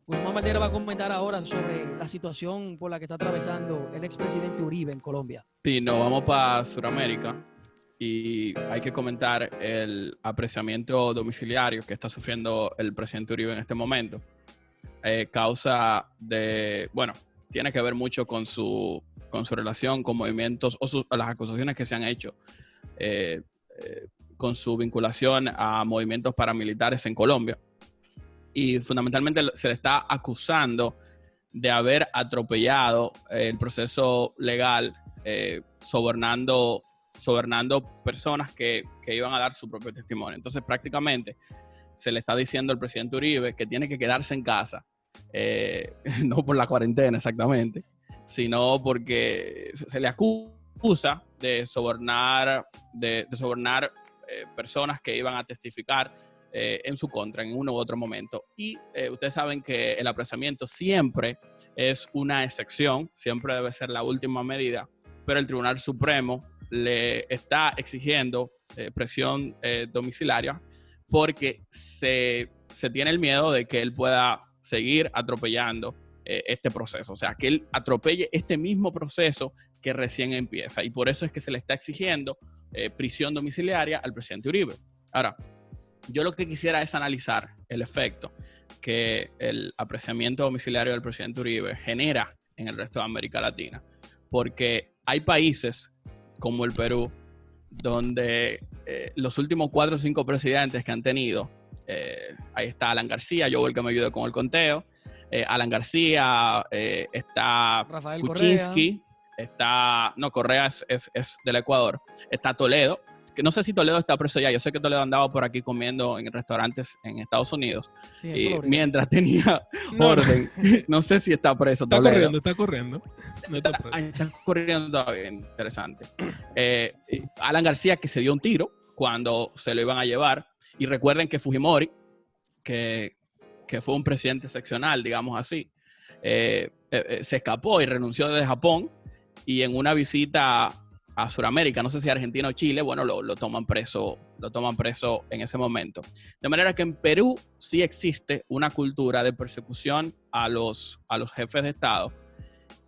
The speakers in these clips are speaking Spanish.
Guzmán Baldera va a comentar ahora sobre la situación por la que está atravesando el expresidente Uribe en Colombia. Sí, nos vamos para Sudamérica y hay que comentar el apreciamiento domiciliario que está sufriendo el presidente Uribe en este momento. Causa de, bueno, tiene que ver mucho con su relación con movimientos o las acusaciones que se han hecho con su vinculación a movimientos paramilitares en Colombia. Y fundamentalmente se le está acusando de haber atropellado el proceso legal, sobornando personas que iban a dar su propio testimonio. Entonces, prácticamente se le está diciendo al presidente Uribe que tiene que quedarse en casa, no por la cuarentena exactamente, sino porque se le acusa de sobornar personas que iban a testificar en su contra en uno u otro momento. Y ustedes saben que el apresamiento siempre es una excepción, siempre debe ser la última medida, pero el Tribunal Supremo le está exigiendo prisión domiciliaria porque se tiene el miedo de que él pueda seguir atropellando este proceso, o sea, que él atropelle este mismo proceso que recién empieza, y por eso es que se le está exigiendo prisión domiciliaria al presidente Uribe. Ahora, yo lo que quisiera es analizar el efecto que el apreciamiento domiciliario del presidente Uribe genera en el resto de América Latina, porque hay países como el Perú, donde los últimos 4 o 5 presidentes que han tenido, ahí está Alan García, yo voy el que me ayude con el conteo, Alan García, está Rafael Kuczynski, Correa es del Ecuador, está Toledo, que no sé si Toledo está preso ya, yo sé que Toledo andaba por aquí comiendo en restaurantes en Estados Unidos, Sí, mientras tenía orden, no sé si está preso Toledo. Está corriendo. No está preso. Está corriendo todavía, interesante. Alan García, que se dio un tiro cuando se lo iban a llevar, y recuerden que Fujimori, que fue un presidente excepcional, digamos así, se escapó y renunció desde Japón, y en una visita a Sudamérica, no sé si Argentina o Chile, bueno, lo toman preso en ese momento. De manera que en Perú sí existe una cultura de persecución a los jefes de Estado,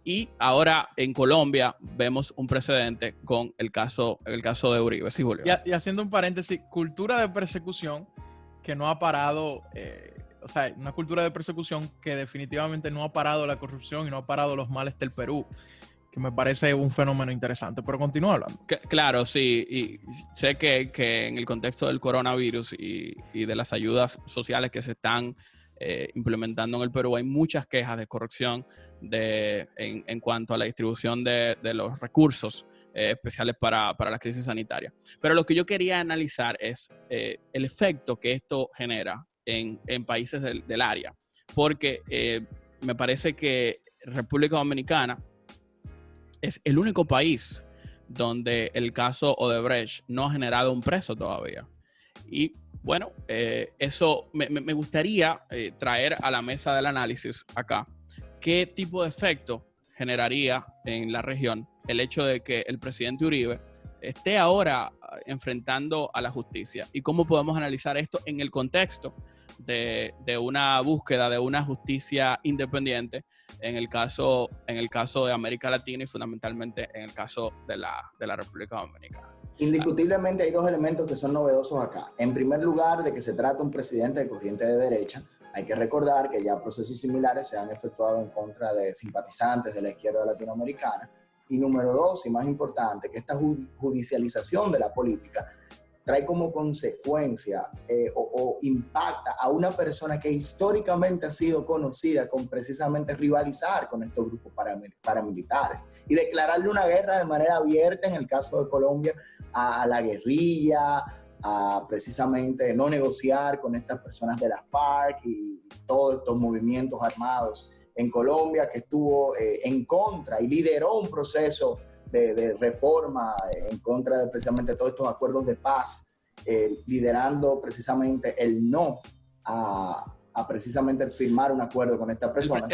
y ahora en Colombia vemos un precedente con el caso de Uribe. Sí, Julio. Y haciendo un paréntesis, cultura de persecución que no ha parado, una cultura de persecución que definitivamente no ha parado la corrupción y no ha parado los males del Perú, que me parece un fenómeno interesante, pero continúa hablando. Claro, sí, y sé que en el contexto del coronavirus y de las ayudas sociales que se están implementando en el Perú, hay muchas quejas de corrupción en cuanto a la distribución de los recursos especiales para la crisis sanitaria. Pero lo que yo quería analizar es el efecto que esto genera en países del área, porque me parece que República Dominicana es el único país donde el caso Odebrecht no ha generado un preso todavía. Y bueno, eso me gustaría traer a la mesa del análisis acá. ¿Qué tipo de efecto generaría en la región el hecho de que el presidente Uribe esté ahora enfrentando a la justicia? ¿Y cómo podemos analizar esto en el contexto de una búsqueda de una justicia independiente en el caso de América Latina y fundamentalmente en el caso de la República Dominicana? Indiscutiblemente hay 2 elementos que son novedosos acá. En primer lugar, de que se trata de un presidente de corriente de derecha. Hay que recordar que ya procesos similares se han efectuado en contra de simpatizantes de la izquierda latinoamericana. Y número 2, y más importante, que esta judicialización de la política trae como consecuencia o impacta a una persona que históricamente ha sido conocida con precisamente rivalizar con estos grupos paramilitares y declararle una guerra de manera abierta, en el caso de Colombia, a la guerrilla, a precisamente no negociar con estas personas de la FARC y todos estos movimientos armados en Colombia, que estuvo en contra y lideró un proceso de reforma en contra de precisamente todos estos acuerdos de paz, liderando precisamente el no a precisamente firmar un acuerdo con estas personas.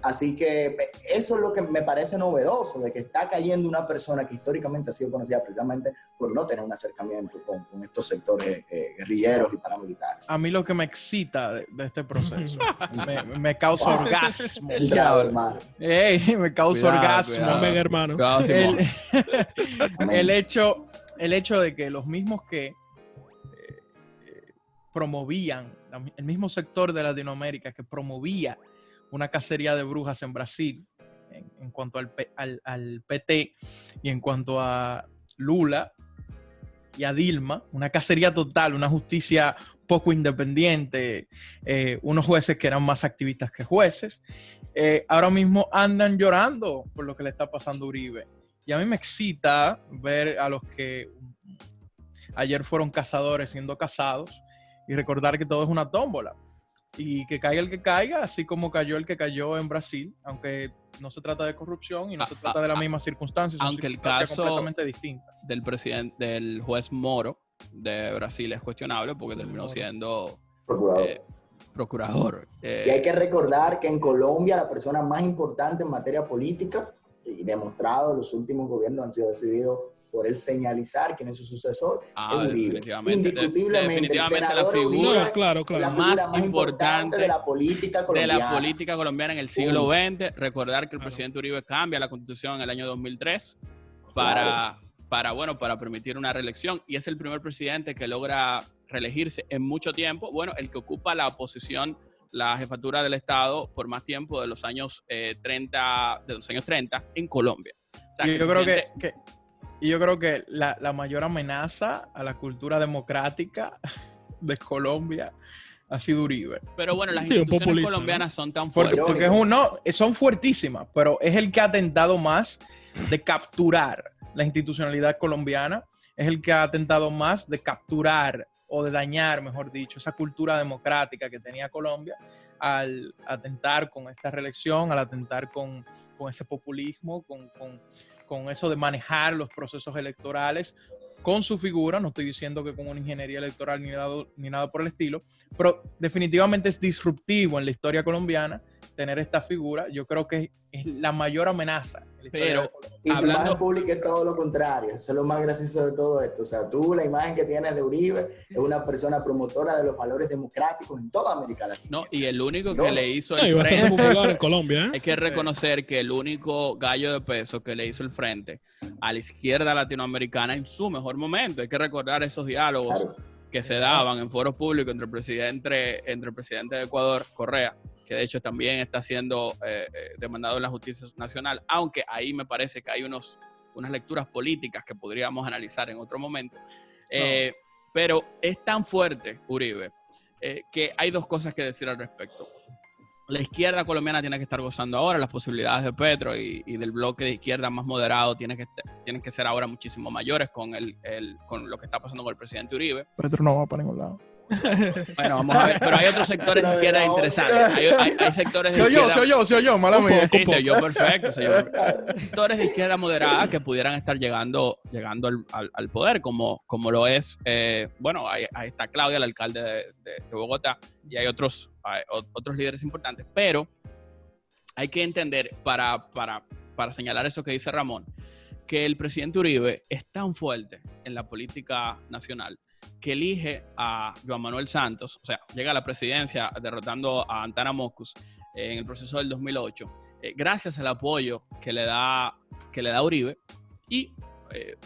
Así que eso es lo que me parece novedoso, de que está cayendo una persona que históricamente ha sido conocida precisamente por no tener un acercamiento con estos sectores guerrilleros y paramilitares. A mí lo que me excita de este proceso, me causa orgasmo. Bravo, hermano. Ey, me causa Cuidado, orgasmo. cuidado. Amén, hermano. Cuidado, Simón. El hecho de que los mismos que promovían, el mismo sector de Latinoamérica que promovía una cacería de brujas en Brasil, en cuanto al PT y en cuanto a Lula y a Dilma, una cacería total, una justicia poco independiente, unos jueces que eran más activistas que jueces, ahora mismo andan llorando por lo que le está pasando a Uribe. Y a mí me excita ver a los que ayer fueron cazadores siendo cazados y recordar que todo es una tómbola. Y que caiga el que caiga, así como cayó el que cayó en Brasil, aunque no se trata de corrupción y no se trata de las mismas circunstancias, son aunque el circunstancias caso completamente distintas. del juez Moro de Brasil es cuestionable porque Sí, terminó Moro. siendo Procurador. procurador. Y hay que recordar que en Colombia la persona más importante en materia política, y demostrado en los últimos gobiernos han sido decididos por él señalizar quién es su sucesor, es Uribe. definitivamente. Indiscutiblemente, el Definitivamente senador la figura Uribe No, claro, es la claro. figura más más importante de la política de colombiana. la política colombiana en el siglo Punto. XX. Recordar que el Claro. presidente Uribe cambia la constitución en el año 2003 Claro. para permitir una reelección, y es el primer presidente que logra reelegirse en mucho tiempo. Bueno, el que ocupa la posición, la jefatura del Estado por más tiempo de los años 30 en Colombia. O sea, Y que yo el creo presidente- yo creo que la mayor amenaza a la cultura democrática de Colombia ha sido Uribe. Pero bueno, las Sí, un instituciones populista, colombianas son tan Porque, fuertes. son fuertísimas, pero es el que ha tentado más de capturar la institucionalidad colombiana, es el que ha tentado más de capturar o de dañar, mejor dicho, esa cultura democrática que tenía Colombia al atentar con esta reelección, al atentar con ese populismo, con eso de manejar los procesos electorales con su figura. No estoy diciendo que con una ingeniería electoral ni nada por el estilo, pero definitivamente es disruptivo en la historia colombiana tener esta figura. Yo creo que es la mayor amenaza en la historia Pero- de Colombia. Y su Hablando- imagen pública es todo lo contrario. Eso es lo más gracioso de todo esto. O sea, tú, la imagen que tienes de Uribe es una persona promotora de los valores democráticos en toda América Latina. No, y el único No. que le hizo No, y el bastante frente, popular en Colombia, hay que reconocer que el único gallo de peso que le hizo el frente a la izquierda latinoamericana en su mejor momento. Hay que recordar esos diálogos Claro. que se daban en foros públicos entre el presidente de Ecuador, Correa, que de hecho también está siendo demandado en la justicia nacional, aunque ahí me parece que hay unas lecturas políticas que podríamos analizar en otro momento. Pero es tan fuerte Uribe que hay dos cosas que decir al respecto. La izquierda colombiana tiene que estar gozando ahora, las posibilidades de Petro y del bloque de izquierda más moderado tienen que ser ahora muchísimo mayores con lo que está pasando con el presidente Uribe. Petro no va para ningún lado. Bueno, vamos a ver, pero hay otros sectores de izquierda interesantes. Hay sectores de izquierda... Se oyó, mala Un mía. poco. Sí, se oyó perfecto. Sectores de izquierda moderada que pudieran estar llegando al poder, como lo es, bueno, ahí está Claudia, el alcalde de Bogotá, y hay otros líderes importantes, pero hay que entender, para señalar eso que dice Ramón, que el presidente Uribe es tan fuerte en la política nacional que elige a Joan Manuel Santos, o sea, llega a la presidencia derrotando a Antana Mockus en el proceso del 2008, gracias al apoyo que le da Uribe. Y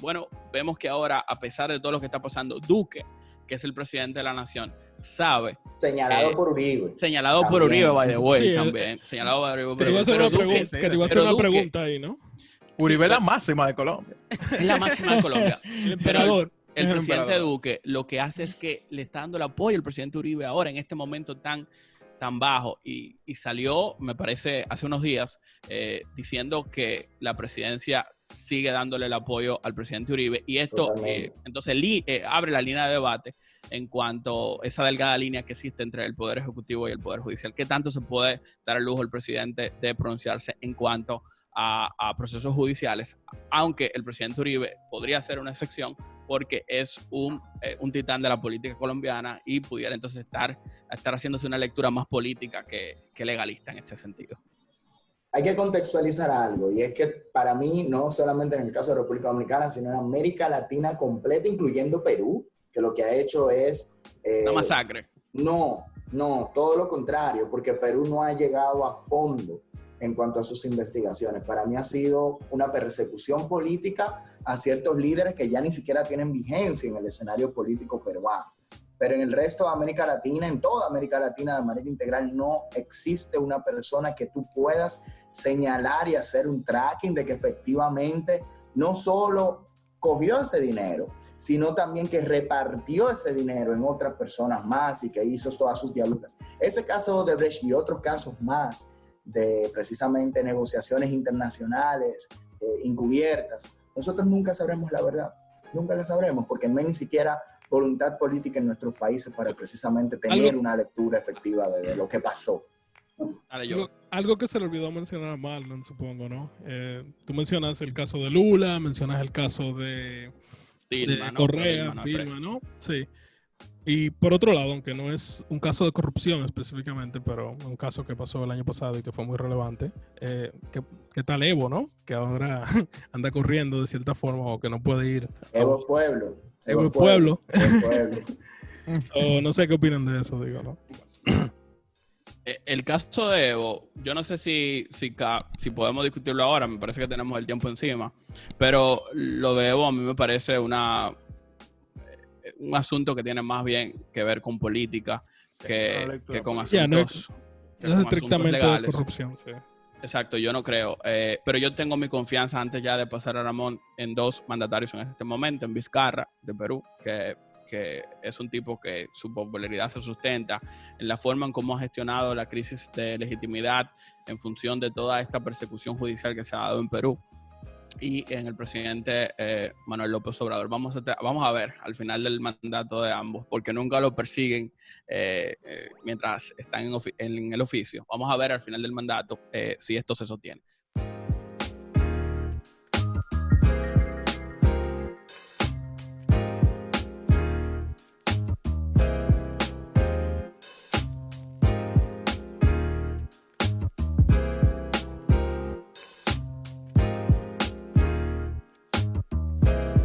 bueno, vemos que ahora, a pesar de todo lo que está pasando, Duque, que es el presidente de la nación, sabe... Señalado por Uribe. Señalado por También. Uribe, by the way, Sí, también. Señalado por Uribe. que te iba a hacer Pero una Duque- pregunta, que te iba a hacer pero una Duque pregunta ahí, ¿no? Uribe es Sí, la máxima de Colombia. es la máxima de Colombia. El emperador. El Es el presidente emperador. Duque lo que hace es que le está dando el apoyo al presidente Uribe ahora en este momento tan bajo, y salió, me parece, hace unos días diciendo que la presidencia sigue dándole el apoyo al presidente Uribe, y esto Totalmente. entonces abre la línea de debate en cuanto a esa delgada línea que existe entre el Poder Ejecutivo y el Poder Judicial. ¿Qué tanto se puede dar el lujo al presidente de pronunciarse en cuanto a procesos judiciales? Aunque el presidente Uribe podría ser una excepción porque es un titán de la política colombiana y pudiera entonces estar haciéndose una lectura más política que legalista en este sentido. hay que contextualizar algo, y es que para mí, no solamente en el caso de República Dominicana, sino en América Latina completa, incluyendo Perú, que lo que ha hecho es... Una masacre. No, todo lo contrario, porque Perú no ha llegado a fondo en cuanto a sus investigaciones. Para mí ha sido una persecución política a ciertos líderes que ya ni siquiera tienen vigencia en el escenario político peruano. Pero en el resto de América Latina, en toda América Latina de manera integral, no existe una persona que tú puedas señalar y hacer un tracking de que efectivamente no solo cogió ese dinero, sino también que repartió ese dinero en otras personas más y que hizo todas sus dialuras. Ese caso de Brecht y otros casos más de precisamente negociaciones internacionales encubiertas, nosotros nunca sabremos la verdad, nunca la sabremos, porque no hay ni siquiera voluntad política en nuestros países para precisamente tener una lectura efectiva de lo que pasó. Algo que se le olvidó mencionar a Marlon, supongo, ¿no? Tú mencionas el caso de Lula, mencionas el caso de Dilma, ¿no? Correa, Dilma, ¿no? Sí. Y por otro lado, aunque no es un caso de corrupción específicamente, pero un caso que pasó el año pasado y que fue muy relevante, ¿qué tal Evo, no? Que ahora anda corriendo de cierta forma o que no puede ir. Evo Pueblo. Evo Pueblo. Pueblo. No sé qué opinan de eso, digo, ¿no? El caso de Evo, yo no sé si podemos discutirlo ahora, me parece que tenemos el tiempo encima, pero lo de Evo a mí me parece un asunto que tiene más bien que ver con política que con asuntos, no es estrictamente legales. De corrupción, sí. Exacto, yo no creo. Pero yo tengo mi confianza, antes ya de pasar a Ramón, en dos mandatarios en este momento, en Vizcarra, de Perú, que es un tipo que su popularidad se sustenta en la forma en cómo ha gestionado la crisis de legitimidad en función de toda esta persecución judicial que se ha dado en Perú, y en el presidente Manuel López Obrador. Vamos a ver al final del mandato de ambos, porque nunca lo persiguen mientras están en el oficio. Vamos a ver al final del mandato si esto se sostiene.